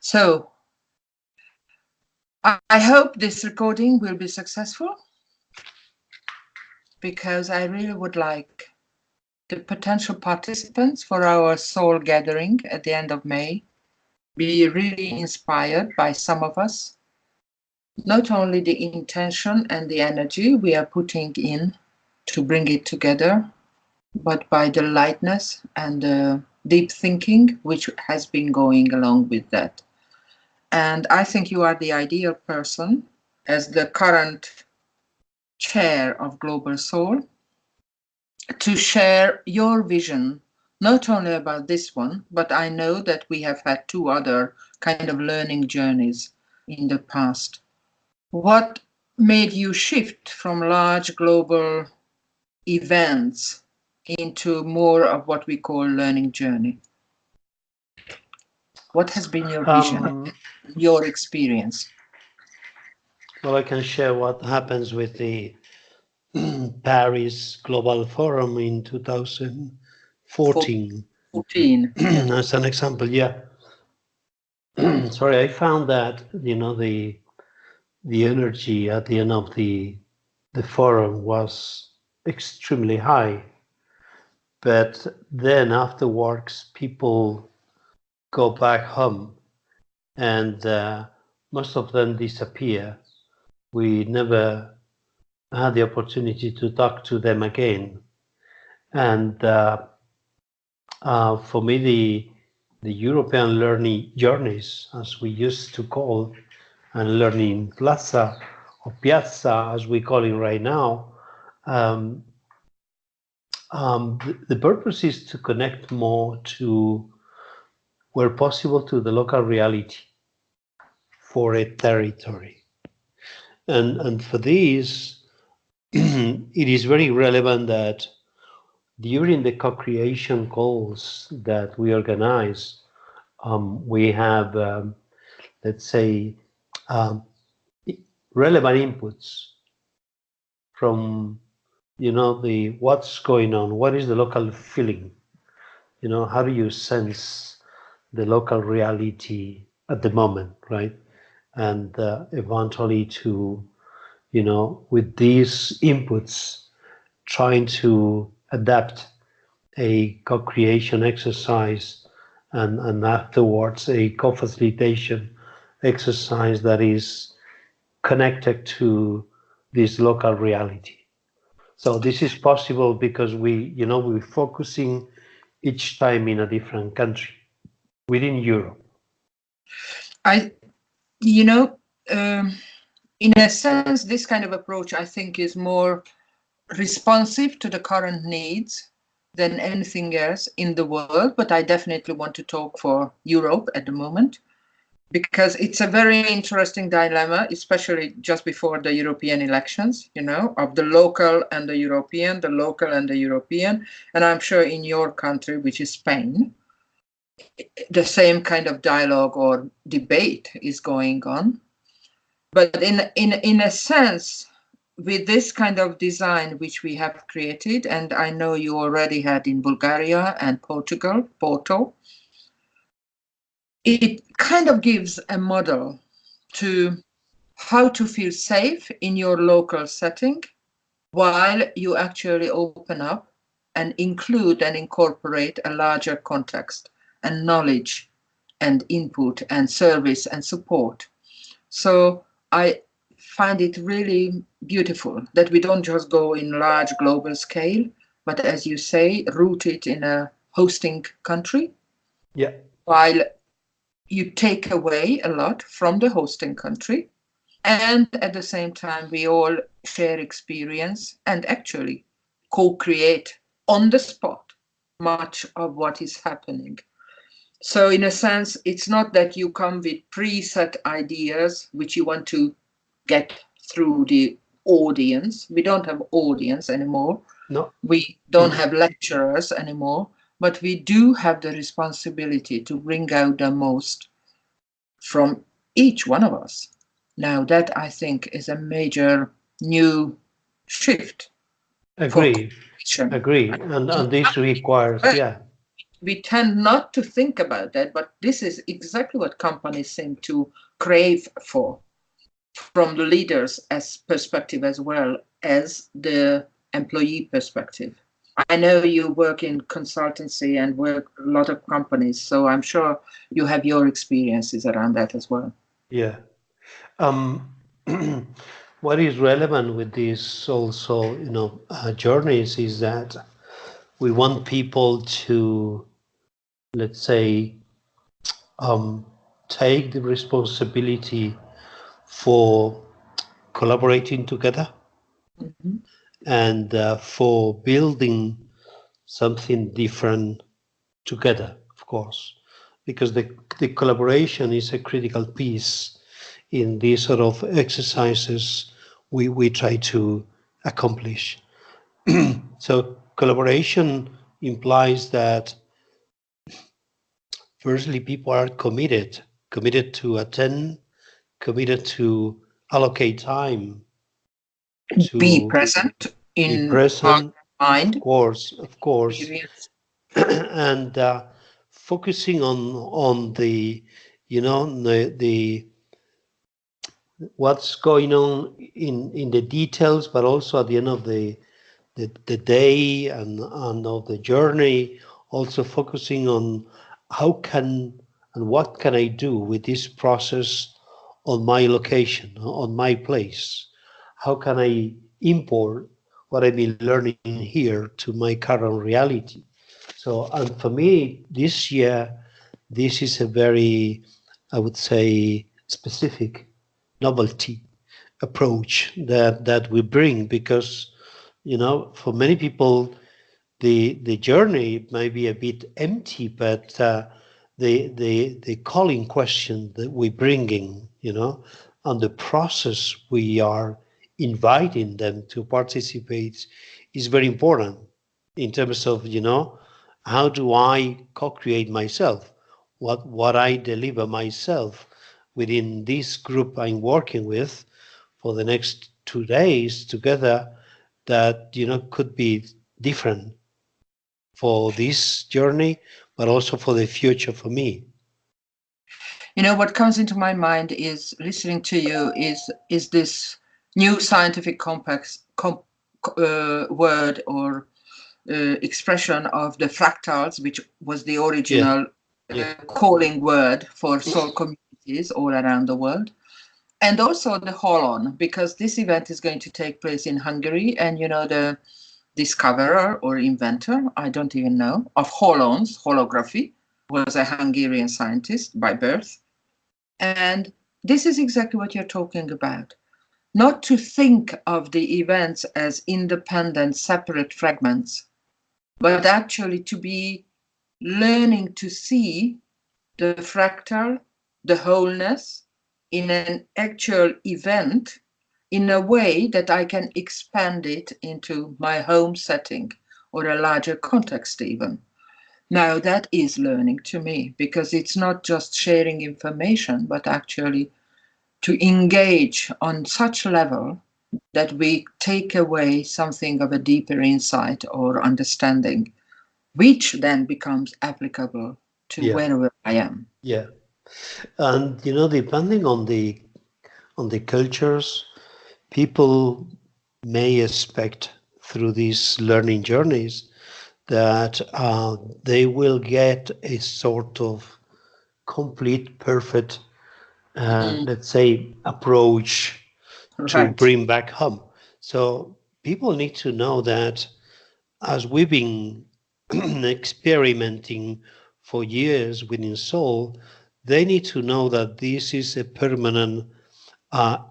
So I hope this recording will be successful, because I really would like the potential participants for our SoL gathering at the end of May be really inspired by some of us, not only the intention and the energy we are putting in to bring it together, but by the lightness and the deep thinking which has been going along with that. And I think you are the ideal person as the current chair of Global SoL to share your vision, not only about this one, but I know that we have had two other kind of learning journeys in the past. What made you shift from large global events into more of what we call learning journey? What has been your vision, your experience? Well, I can share what happens with the Paris Global Forum in 2014. 14. As an example, yeah. Sorry, I found that, you know, the energy at the end of the forum was extremely high. But then afterwards, people go back home and most of them disappear. We never had the opportunity to talk to them again. And for me, the European learning journeys, as we used to call, and learning plaza or piazza, as we call it right now, the purpose is to connect more to, where possible, to the local reality for a territory. And for this, it is very relevant that during the co-creation calls that we organize, we have, let's say, relevant inputs from, you know, the what's going on, what is the local feeling, you know, how do you sense the local reality at the moment, right? And eventually to, you know, with these inputs, trying to adapt a co-creation exercise and afterwards a co-facilitation exercise that is connected to this local reality. So this is possible because we're focusing each time in a different country within Europe. In a sense, this kind of approach, I think, is more responsive to the current needs than anything else in the world. But I definitely want to talk for Europe at the moment, because it's a very interesting dilemma, especially just before the European elections, you know, of the local and the European, the local and the European. And I'm sure in your country, which is Spain, the same kind of dialogue or debate is going on. But in a sense, with this kind of design which we have created, and I know you already had in Bulgaria and Portugal, Porto, it kind of gives a model to how to feel safe in your local setting while you actually open up and include and incorporate a larger context and knowledge and input and service and support. So I find it really beautiful that we don't just go in large global scale, but as you say, root it in a hosting country. Yeah. While you take away a lot from the hosting country, and at the same time we all share experience and actually co-create on the spot much of what is happening. So in a sense, it's not that you come with preset ideas which you want to get through the audience. We don't have audience anymore. No. We don't have lecturers anymore, but we do have the responsibility to bring out the most from each one of us. Now that, I think, is a major new shift. Agree. And this requires, yeah. we tend not to think about that, but this is exactly what companies seem to crave for, from the leaders as perspective as well as the employee perspective. I know you work in consultancy and work a lot of companies, so I'm sure you have your experiences around that as well. Yeah. What is relevant with these also, journeys is that we want people to, let's say, take the responsibility for collaborating together and for building something different together, of course, because the collaboration is a critical piece in these sort of exercises we try to accomplish. So collaboration implies that firstly people are committed to attend, committed to allocate time, to Be present be in present, mind, of course, experience. and focusing on the, the what's going on in the details, but also at the end of the day and of the journey, also focusing on how can and what can I do with this process on my location, on my place? How can I import what I've been learning here to my current reality? So, and for me, this year, this is a very, I would say, specific novelty approach that we bring, because for many people the journey may be a bit empty, but the calling question that we're bringing, and the process we are inviting them to participate is very important in terms of, how do I co-create myself, what I deliver myself within this group I'm working with for the next 2 days together, that could be different for this journey, but also for the future for me. What comes into my mind is listening to you is this new scientific word or expression of the fractals, which was the original calling word for SoL communities all around the world. And also the holon, because this event is going to take place in Hungary, and the discoverer or inventor, I don't even know, of holons, holography, was a Hungarian scientist by birth. And this is exactly what you're talking about. Not to think of the events as independent, separate fragments, but actually to be learning to see the fractal, the wholeness in an actual event in a way that I can expand it into my home setting or a larger context even. Now that is learning to me, because it's not just sharing information, but actually to engage on such a level that we take away something of a deeper insight or understanding, which then becomes applicable to wherever I am. Yeah. And depending on the cultures, people may expect through these learning journeys that they will get a sort of complete, perfect, let's say, approach to bring back home. So people need to know that as we've been experimenting for years within SoL, they need to know that this is a permanent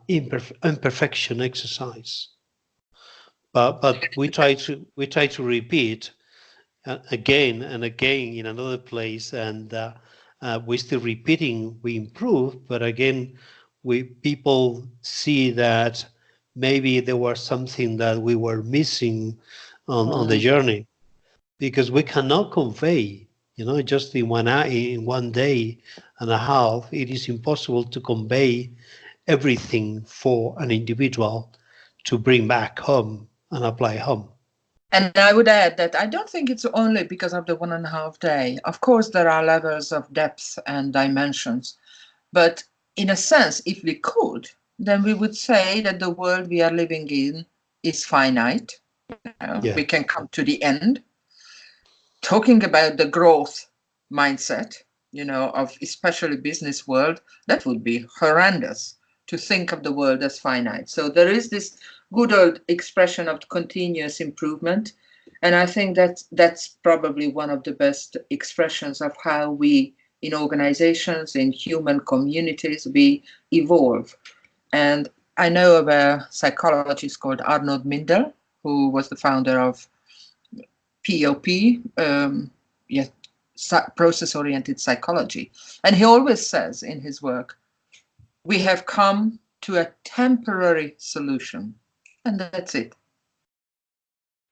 imperfection exercise. But we try to repeat again and again in another place, and we're still repeating. We improve, but again, people see that maybe there was something that we were missing on the journey, because we cannot convey, just in one day and a half. It is impossible to convey everything for an individual to bring back home and apply home. And I would add that I don't think it's only because of the 1.5 day. Of course, there are levels of depth and dimensions. But in a sense, if we could, then we would say that the world we are living in is finite. Yeah. We can come to the end. Talking about the growth mindset, of especially business world, that would be horrendous to think of the world as finite. So there is this good old expression of continuous improvement. And I think that's probably one of the best expressions of how we, in organizations, in human communities, we evolve. And I know of a psychologist called Arnold Mindel, who was the founder of POP, process-oriented psychology. And he always says in his work, we have come to a temporary solution, and that's it.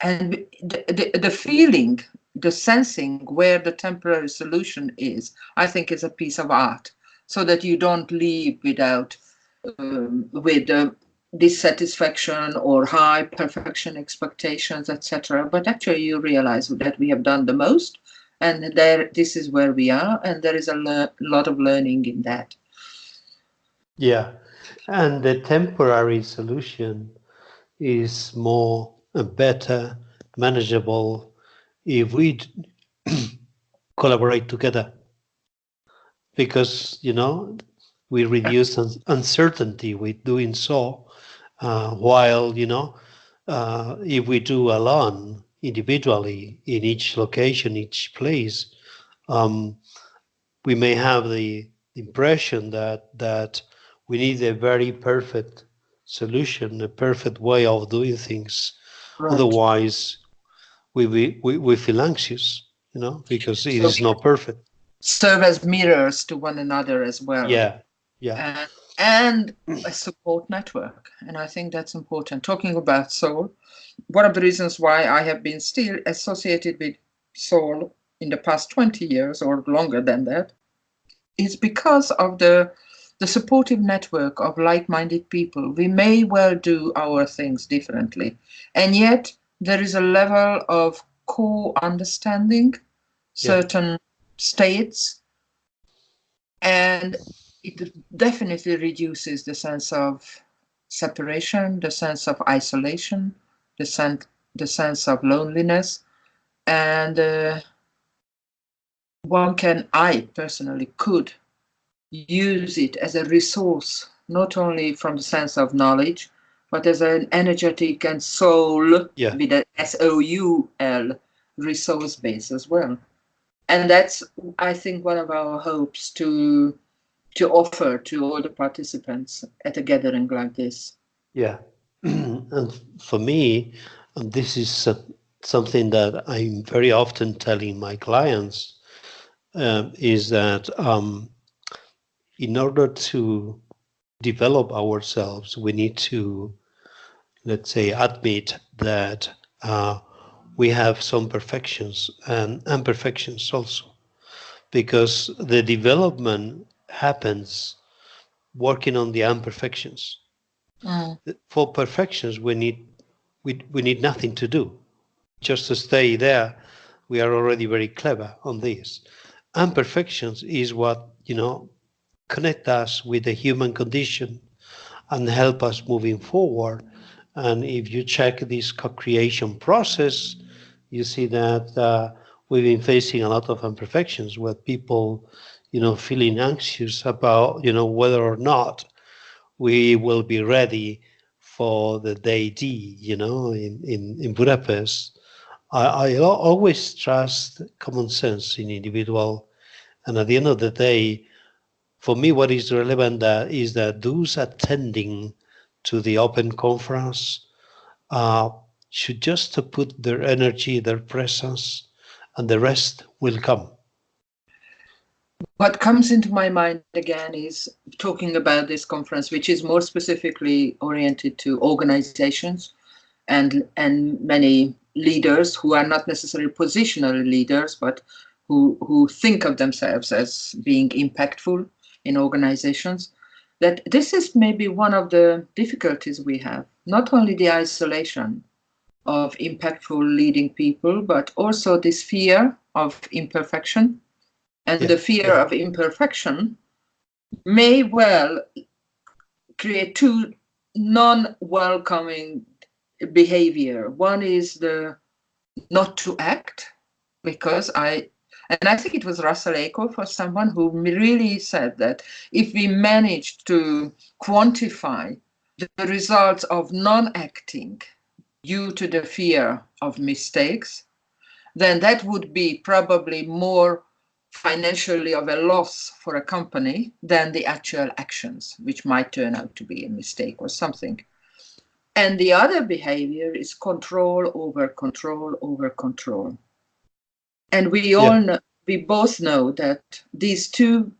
And the feeling, the sensing where the temporary solution is, I think is a piece of art, so that you don't leave without with dissatisfaction or high perfection expectations, etc. But actually you realize that we have done the most, and this is where we are, and there is a lot of learning in that. Yeah, and the temporary solution is more better manageable if we collaborate together, because we reduce uncertainty with doing so, while if we do alone individually in each location, each place, we may have the impression that we need a very perfect solution, a perfect way of doing things. Right. Otherwise, we feel anxious, because it is not perfect. Serve as mirrors to one another as well. Yeah. And a support network. And I think that's important. Talking about SoL, one of the reasons why I have been still associated with SoL in the past 20 years or longer than that is because of the supportive network of like-minded people. We may well do our things differently, and yet there is a level of co-understanding certain states, and it definitely reduces the sense of separation, the sense of isolation, the sense of loneliness, and I personally could use it as a resource, not only from the sense of knowledge, but as an energetic and soul, with a SOUL resource base as well. And that's, I think, one of our hopes to offer to all the participants at a gathering like this. Yeah, and for me, this is something that I'm very often telling my clients, is that in order to develop ourselves, we need to, let's say, admit that we have some perfections and imperfections also, because the development happens working on the imperfections. For perfections, we need nothing to do, just to stay there. We are already very clever on this. Imperfections is what connect us with the human condition and help us moving forward. And if you check this co-creation process, you see that we've been facing a lot of imperfections, where people, feeling anxious about, whether or not we will be ready for the day D, in Budapest. I always trust common sense in individual, and at the end of the day, for me, what is relevant is that those attending to the open conference should just put their energy, their presence, and the rest will come. What comes into my mind again is talking about this conference, which is more specifically oriented to organizations and many leaders who are not necessarily positional leaders, but who think of themselves as being impactful in organizations, that this is maybe one of the difficulties we have, not only the isolation, of impactful leading people, but also this fear of imperfection. And the fear of imperfection may well create two non-welcoming behavior. One is the not to act, because I think it was Russell Echo for someone who really said that if we managed to quantify the results of non-acting due to the fear of mistakes, then that would be probably more financially of a loss for a company than the actual actions, which might turn out to be a mistake or something. And the other behavior is control over control over control. And we all know, we both know that these two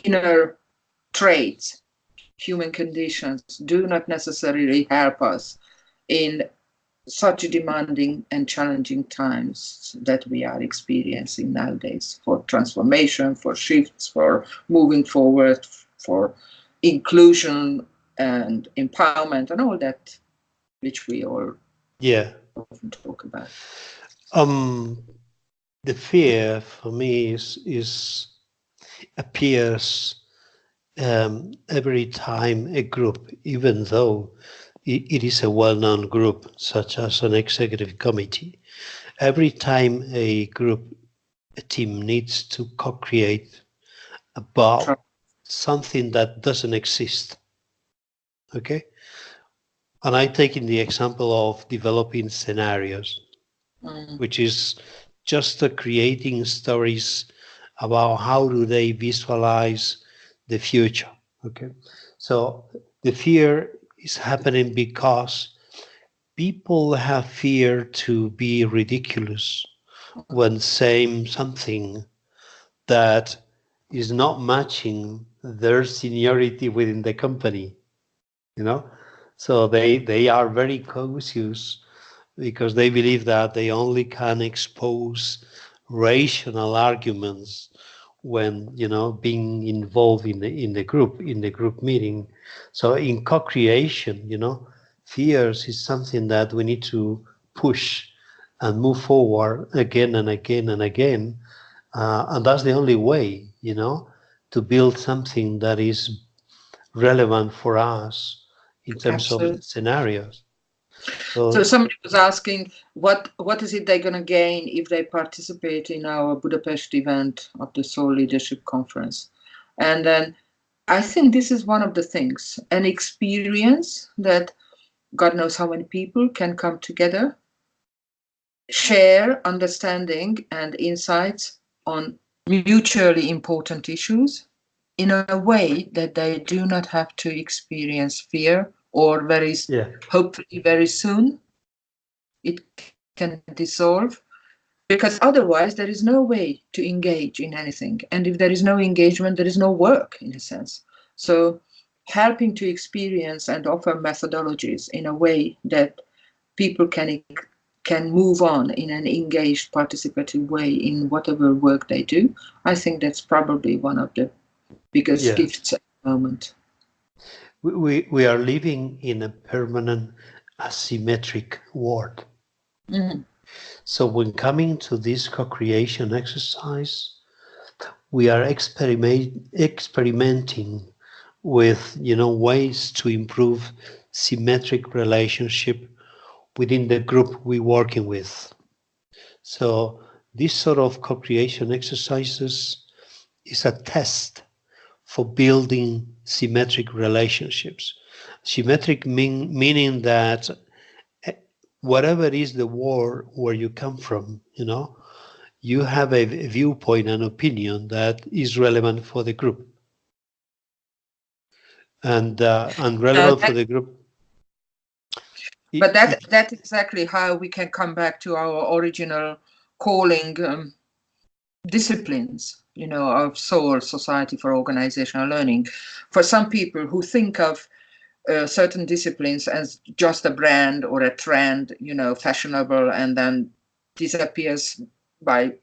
inner traits, human conditions, do not necessarily help us in such demanding and challenging times that we are experiencing nowadays, for transformation, for shifts, for moving forward, for inclusion and empowerment and all that which we all often talk about. The fear for me appears every time a group, even though it is a well-known group, such as an executive committee, every time a team needs to co-create about something that doesn't exist. Okay? And I take in the example of developing scenarios, which is just creating stories about how do they visualize the future. Okay, so the fear is happening because people have fear to be ridiculous when saying something that is not matching their seniority within the company, you know. So they are very cautious because they believe that they only can expose rational arguments when, you know, being involved in the group meeting. So in co-creation, you know, fears is something that we need to push and move forward again and again and again, and that's the only way, you know, to build something that is relevant for us in terms of scenarios. So somebody was asking, what is it they're going to gain if they participate in our Budapest event of the SoL Leadership Conference? And then I think this is one of the things, an experience that God knows how many people can come together, share understanding and insights on mutually important issues in a way that they do not have to experience fear, or hopefully very soon it can dissolve, because otherwise there is no way to engage in anything. And if there is no engagement, there is no work, in a sense. So helping to experience and offer methodologies in a way that people can move on in an engaged, participative way in whatever work they do, I think that's probably one of the biggest gifts at the moment. We are living in a permanent asymmetric world. So when coming to this co-creation exercise, we are experimenting with, you know, ways to improve symmetric relationship within the group we're working with. So this sort of co-creation exercises is a test for building symmetric relationships. Symmetric meaning that whatever is the world where you come from, you know, you have a viewpoint and opinion that is relevant for the group, and relevant for the group. But that's exactly how we can come back to our original calling disciplines, you know, of SoL, Society for Organizational Learning. For some people who think of certain disciplines as just a brand or a trend, you know, fashionable, and then disappears by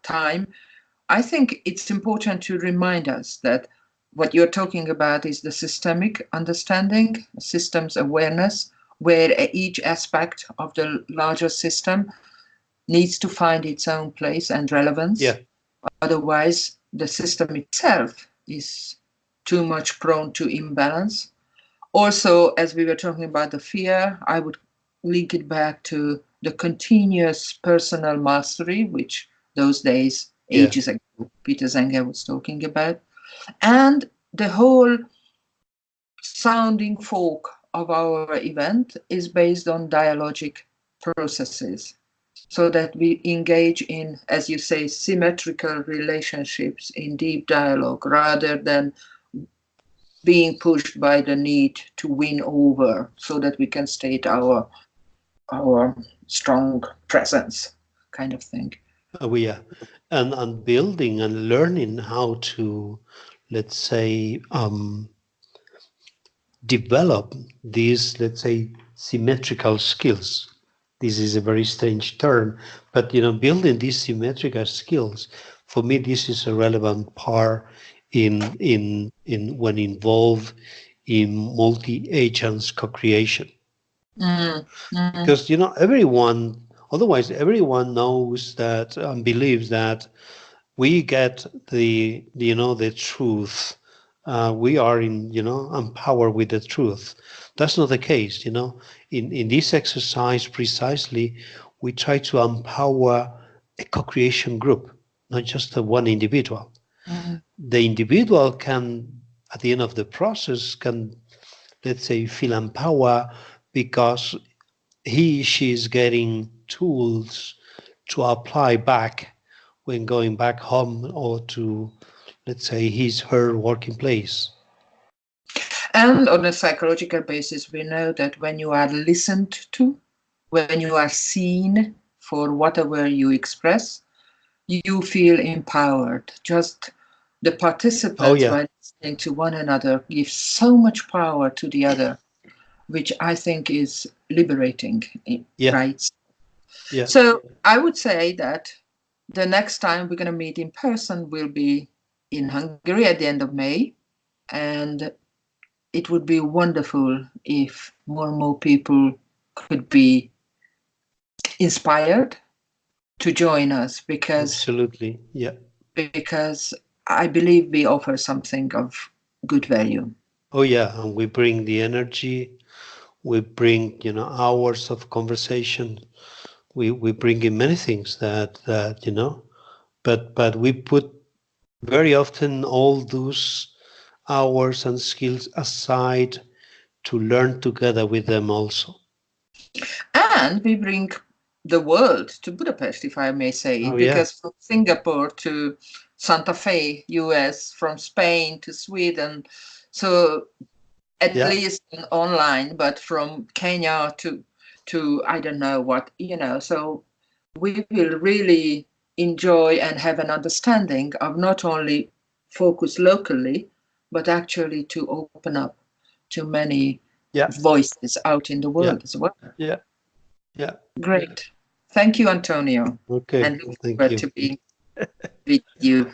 time, I think it's important to remind us that what you're talking about is the systemic understanding, systems awareness where each aspect of the larger system needs to find its own place and relevance. Yeah. Otherwise, the system itself is too much prone to imbalance. Also, as we were talking about the fear, I would link it back to the continuous personal mastery, which those days, ages ago, Peter Zenger was talking about. And the whole sounding fork of our event is based on dialogic processes, so that we engage in, as you say, symmetrical relationships in deep dialogue rather than being pushed by the need to win over so that we can state our strong presence, kind of thing. Yeah, and building and learning how to, let's say, develop these, let's say, symmetrical skills. This is a very strange term, but building these symmetrical skills, for me, this is a relevant part in when involved in multi-agents co-creation. Because everyone, otherwise everyone knows that and believes that we get the truth. We are empowered with the truth. That's not the case. In this exercise precisely, we try to empower a co-creation group, not just one individual. The individual can, at the end of the process, can, let's say, feel empowered because she is getting tools to apply back when going back home or to, let's say, her working place. And on a psychological basis, we know that when you are listened to, when you are seen for whatever you express, you feel empowered. Just the participants, by listening to one another, give so much power to the other, which I think is liberating, right? Yeah. So I would say that the next time we're going to meet in person will be in Hungary at the end of May. And it would be wonderful if more and more people could be inspired to join us, because absolutely, yeah, because I believe we offer something of good value. Oh yeah, and we bring the energy, we bring hours of conversation, we bring in many things that but we put very often all those hours and skills aside to learn together with them also. And we bring the world to Budapest, if I may say, because from Singapore to Santa Fe, US, from Spain to Sweden, so at least online, but from Kenya to I don't know what, so we will really enjoy and have an understanding of not only focus locally, but actually to open up to many voices out in the world as well. Yeah. Great. Thank you, Antonio. Okay. And look forward to being with you